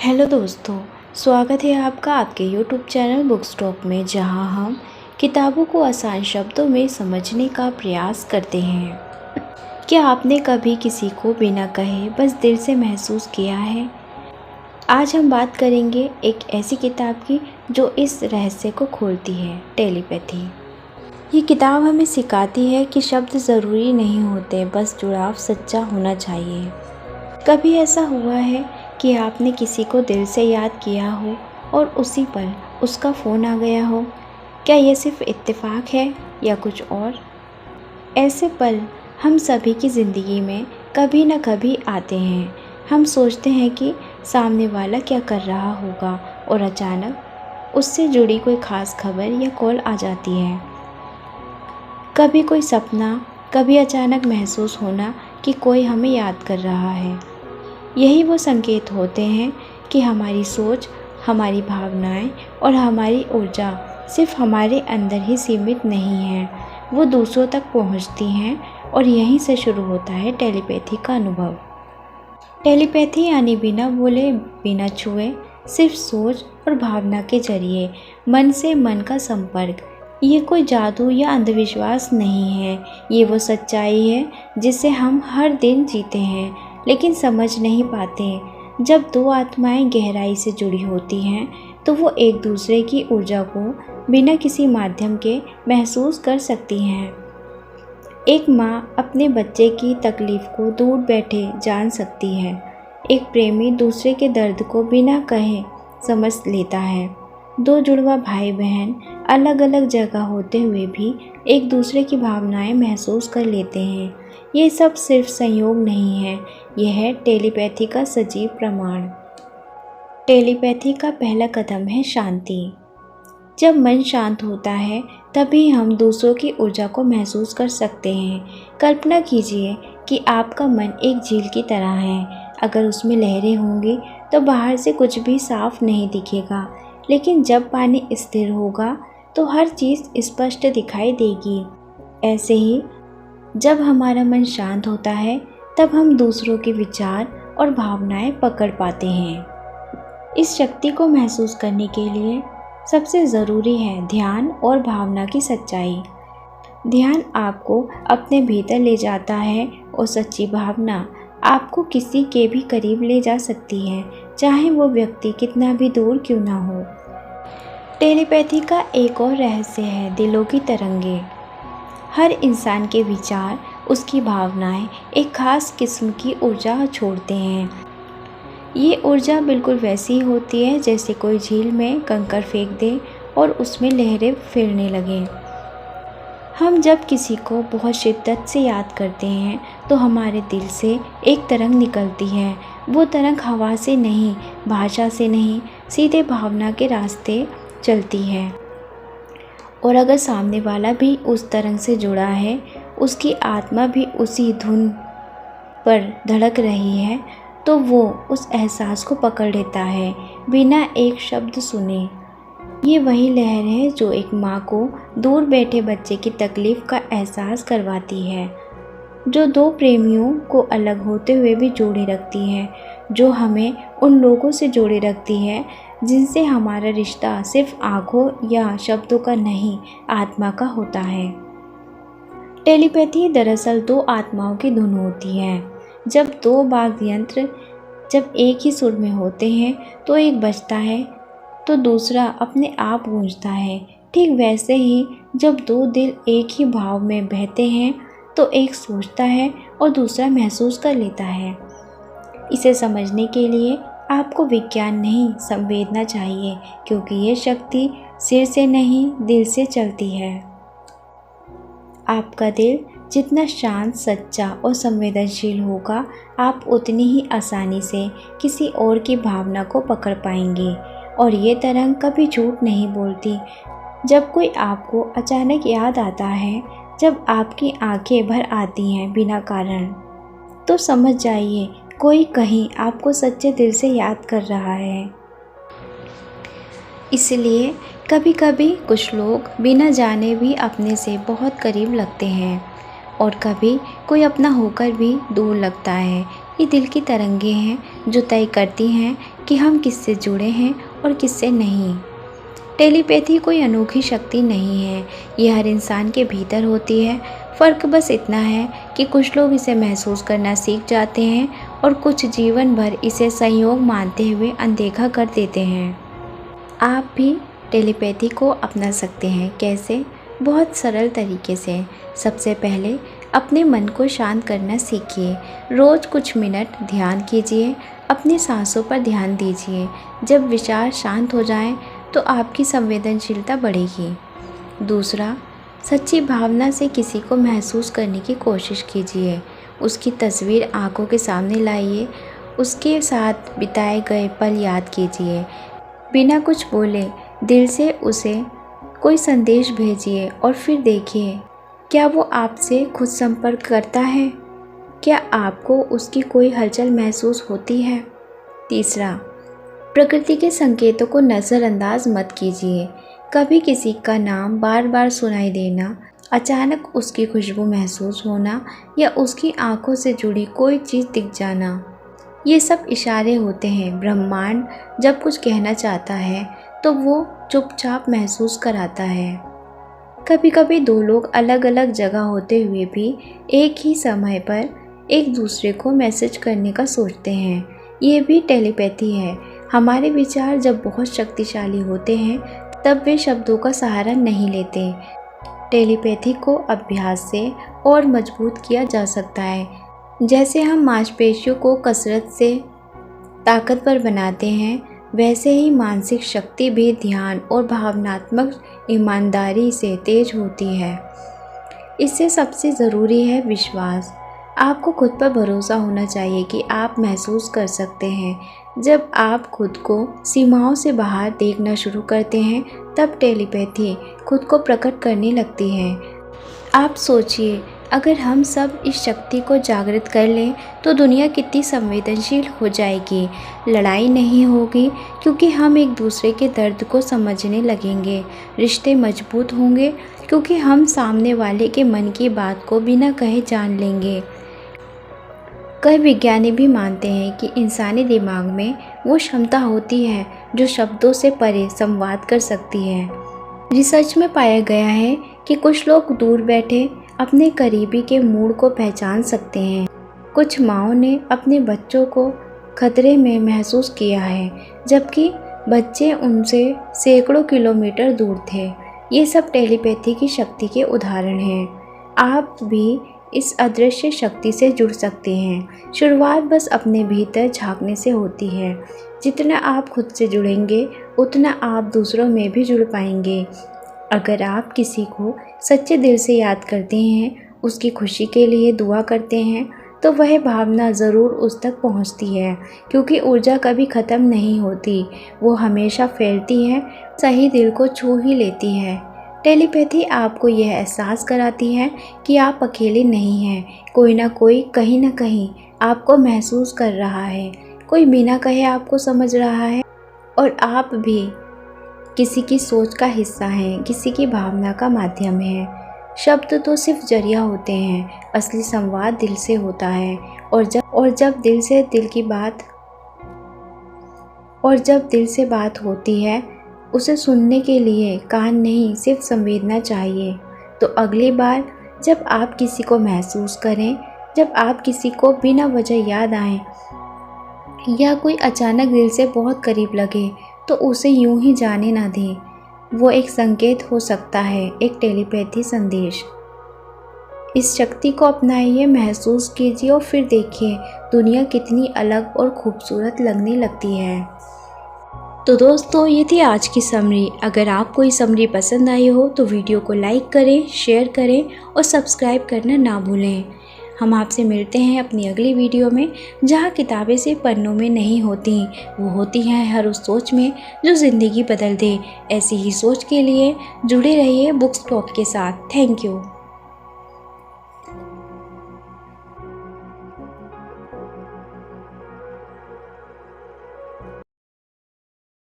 Hello दोस्तों, स्वागत है आपका आपके यूट्यूब चैनल बुक स्टॉक में, जहां हम किताबों को आसान शब्दों में समझने का प्रयास करते हैं। क्या आपने कभी किसी को बिना कहे बस दिल से महसूस किया है? आज हम बात करेंगे एक ऐसी किताब की जो इस रहस्य को खोलती है, टेलीपैथी। ये किताब हमें सिखाती है कि शब्द ज़रूरी नहीं होते, बस जुड़ाव सच्चा होना चाहिए। कभी ऐसा हुआ है कि आपने किसी को दिल से याद किया हो और उसी पल उसका फ़ोन आ गया हो? क्या यह सिर्फ़ इत्तेफाक है या कुछ और? ऐसे पल हम सभी की ज़िंदगी में कभी न कभी आते हैं। हम सोचते हैं कि सामने वाला क्या कर रहा होगा और अचानक उससे जुड़ी कोई ख़ास खबर या कॉल आ जाती है। कभी कोई सपना, कभी अचानक महसूस होना कि कोई हमें याद कर रहा है। यही वो संकेत होते हैं कि हमारी सोच, हमारी भावनाएं और हमारी ऊर्जा सिर्फ हमारे अंदर ही सीमित नहीं है, वो दूसरों तक पहुंचती हैं। और यहीं से शुरू होता है टेलीपैथी का अनुभव। टेलीपैथी यानी बिना बोले, बिना छुए, सिर्फ सोच और भावना के जरिए मन से मन का संपर्क। ये कोई जादू या अंधविश्वास नहीं है, ये वो सच्चाई है जिसे हम हर दिन जीते हैं लेकिन समझ नहीं पाते। जब दो आत्माएं गहराई से जुड़ी होती हैं तो वो एक दूसरे की ऊर्जा को बिना किसी माध्यम के महसूस कर सकती हैं। एक माँ अपने बच्चे की तकलीफ़ को दूर बैठे जान सकती है। एक प्रेमी दूसरे के दर्द को बिना कहे समझ लेता है। दो जुड़वा भाई बहन अलग अलग जगह होते हुए भी एक दूसरे की भावनाएं महसूस कर लेते हैं। ये सब सिर्फ संयोग नहीं है, यह है टेलीपैथी का सजीव प्रमाण। टेलीपैथी का पहला कदम है शांति। जब मन शांत होता है तभी हम दूसरों की ऊर्जा को महसूस कर सकते हैं। कल्पना कीजिए कि आपका मन एक झील की तरह है। अगर उसमें लहरें होंगी तो बाहर से कुछ भी साफ नहीं दिखेगा, लेकिन जब पानी स्थिर होगा तो हर चीज़ स्पष्ट दिखाई देगी। ऐसे ही जब हमारा मन शांत होता है तब हम दूसरों के विचार और भावनाएं पकड़ पाते हैं। इस शक्ति को महसूस करने के लिए सबसे ज़रूरी है ध्यान और भावना की सच्चाई। ध्यान आपको अपने भीतर ले जाता है और सच्ची भावना आपको किसी के भी करीब ले जा सकती है, चाहे वो व्यक्ति कितना भी दूर क्यों ना हो। टेलीपैथी का एक और रहस्य है दिलों की तरंगें। हर इंसान के विचार, उसकी भावनाएं एक खास किस्म की ऊर्जा छोड़ते हैं। ये ऊर्जा बिल्कुल वैसी होती है जैसे कोई झील में कंकड़ फेंक दे और उसमें लहरें फिरने लगें। हम जब किसी को बहुत शिद्दत से याद करते हैं तो हमारे दिल से एक तरंग निकलती है। वो तरंग हवा से नहीं, भाषा से नहीं, सीधे भावना के रास्ते चलती है। और अगर सामने वाला भी उस तरंग से जुड़ा है, उसकी आत्मा भी उसी धुन पर धड़क रही है, तो वो उस एहसास को पकड़ लेता है बिना एक शब्द सुने। ये वही लहर है जो एक माँ को दूर बैठे बच्चे की तकलीफ़ का एहसास करवाती है, जो दो प्रेमियों को अलग होते हुए भी जोड़े रखती है, जो हमें उन लोगों से जोड़े रखती है जिनसे हमारा रिश्ता सिर्फ आँखों या शब्दों का नहीं, आत्मा का होता है। टेलीपैथी दरअसल दो आत्माओं की धुन होती है। जब दो वाद्य यंत्र जब एक ही सुर में होते हैं तो एक बजता है तो दूसरा अपने आप गूंजता है। ठीक वैसे ही जब दो दिल एक ही भाव में बहते हैं तो एक सोचता है और दूसरा महसूस कर लेता है। इसे समझने के लिए आपको विज्ञान नहीं, संवेदना चाहिए, क्योंकि ये शक्ति सिर से नहीं, दिल से चलती है। आपका दिल जितना शांत, सच्चा और संवेदनशील होगा, आप उतनी ही आसानी से किसी और की भावना को पकड़ पाएंगे। और ये तरंग कभी झूठ नहीं बोलती। जब कोई आपको अचानक याद आता है, जब आपकी आंखें भर आती हैं बिना कारण, तो समझ जाइए कोई कहीं आपको सच्चे दिल से याद कर रहा है। इसलिए कभी कभी कुछ लोग बिना जाने भी अपने से बहुत करीब लगते हैं और कभी कोई अपना होकर भी दूर लगता है। ये दिल की तरंगें हैं जो तय करती हैं कि हम किससे जुड़े हैं और किससे नहीं। टेलीपैथी कोई अनोखी शक्ति नहीं है, ये हर इंसान के भीतर होती है। फ़र्क बस इतना है कि कुछ लोग इसे महसूस करना सीख जाते हैं और कुछ जीवन भर इसे संयोग मानते हुए अनदेखा कर देते हैं। आप भी टेलीपैथी को अपना सकते हैं। कैसे? बहुत सरल तरीके से। सबसे पहले अपने मन को शांत करना सीखिए। रोज़ कुछ मिनट ध्यान कीजिए, अपनी सांसों पर ध्यान दीजिए। जब विचार शांत हो जाएं, तो आपकी संवेदनशीलता बढ़ेगी। दूसरा, सच्ची भावना से किसी को महसूस करने की कोशिश कीजिए। उसकी तस्वीर आंखों के सामने लाइए, उसके साथ बिताए गए पल याद कीजिए। बिना कुछ बोले दिल से उसे कोई संदेश भेजिए और फिर देखिए क्या वो आपसे खुद संपर्क करता है। क्या आपको उसकी कोई हलचल महसूस होती है? तीसरा, प्रकृति के संकेतों को नज़रअंदाज मत कीजिए। कभी किसी का नाम बार बार सुनाई देना, अचानक उसकी खुशबू महसूस होना या उसकी आंखों से जुड़ी कोई चीज़ दिख जाना, ये सब इशारे होते हैं। ब्रह्मांड जब कुछ कहना चाहता है तो वो चुपचाप महसूस कराता है। कभी कभी दो लोग अलग अलग जगह होते हुए भी एक ही समय पर एक दूसरे को मैसेज करने का सोचते हैं। ये भी टेलीपैथी है। हमारे विचार जब बहुत शक्तिशाली होते हैं तब वे शब्दों का सहारा नहीं लेते। टेलीपैथी को अभ्यास से और मजबूत किया जा सकता है। जैसे हम मांसपेशियों को कसरत से ताकतवर बनाते हैं, वैसे ही मानसिक शक्ति भी ध्यान और भावनात्मक ईमानदारी से तेज होती है। इससे सबसे ज़रूरी है विश्वास। आपको खुद पर भरोसा होना चाहिए कि आप महसूस कर सकते हैं। जब आप खुद को सीमाओं से बाहर देखना शुरू करते हैं, तब टेलीपैथी खुद को प्रकट करने लगती है। आप सोचिए, अगर हम सब इस शक्ति को जागृत कर लें तो दुनिया कितनी संवेदनशील हो जाएगी। लड़ाई नहीं होगी क्योंकि हम एक दूसरे के दर्द को समझने लगेंगे। रिश्ते मजबूत होंगे क्योंकि हम सामने वाले के मन की बात को बिना कहे जान लेंगे। कई विज्ञानी भी मानते हैं कि इंसानी दिमाग में वो क्षमता होती है जो शब्दों से परे संवाद कर सकती है। रिसर्च में पाया गया है कि कुछ लोग दूर बैठे अपने करीबी के मूड को पहचान सकते हैं। कुछ माँओं ने अपने बच्चों को खतरे में महसूस किया है, जबकि बच्चे उनसे सैकड़ों किलोमीटर दूर थे। ये सब टेलीपैथी की शक्ति के उदाहरण हैं। आप भी इस अदृश्य शक्ति से जुड़ सकते हैं। शुरुआत बस अपने भीतर झांकने से होती है। जितना आप खुद से जुड़ेंगे, उतना आप दूसरों में भी जुड़ पाएंगे। अगर आप किसी को सच्चे दिल से याद करते हैं, उसकी खुशी के लिए दुआ करते हैं, तो वह भावना ज़रूर उस तक पहुंचती है, क्योंकि ऊर्जा कभी ख़त्म नहीं होती। वो हमेशा फैलती है, सही दिल को छू ही लेती है। टेलीपैथी आपको यह एहसास कराती है कि आप अकेले नहीं हैं। कोई ना कोई कहीं ना कहीं आपको महसूस कर रहा है, कोई बिना कहे आपको समझ रहा है, और आप भी किसी की सोच का हिस्सा हैं, किसी की भावना का माध्यम है। शब्द तो सिर्फ जरिया होते हैं, असली संवाद दिल से होता है। और जब दिल से बात होती है, उसे सुनने के लिए कान नहीं, सिर्फ संवेदना चाहिए। तो अगली बार जब आप किसी को महसूस करें, जब आप किसी को बिना वजह याद आए या कोई अचानक दिल से बहुत करीब लगे, तो उसे यूं ही जाने ना दें। वो एक संकेत हो सकता है, एक टेलीपैथी संदेश। इस शक्ति को अपनाइए, महसूस कीजिए और फिर देखिए दुनिया कितनी अलग और खूबसूरत लगने लगती है। तो दोस्तों, ये थी आज की समरी। अगर आपको ये समरी पसंद आई हो तो वीडियो को लाइक करें, शेयर करें और सब्सक्राइब करना ना भूलें। हम आपसे मिलते हैं अपनी अगली वीडियो में, जहाँ किताबें सिर्फ पन्नों में नहीं होती, वो होती हैं हर उस सोच में जो ज़िंदगी बदल दे। ऐसी ही सोच के लिए जुड़े रहिए बुक्स टॉक के साथ। Thank you.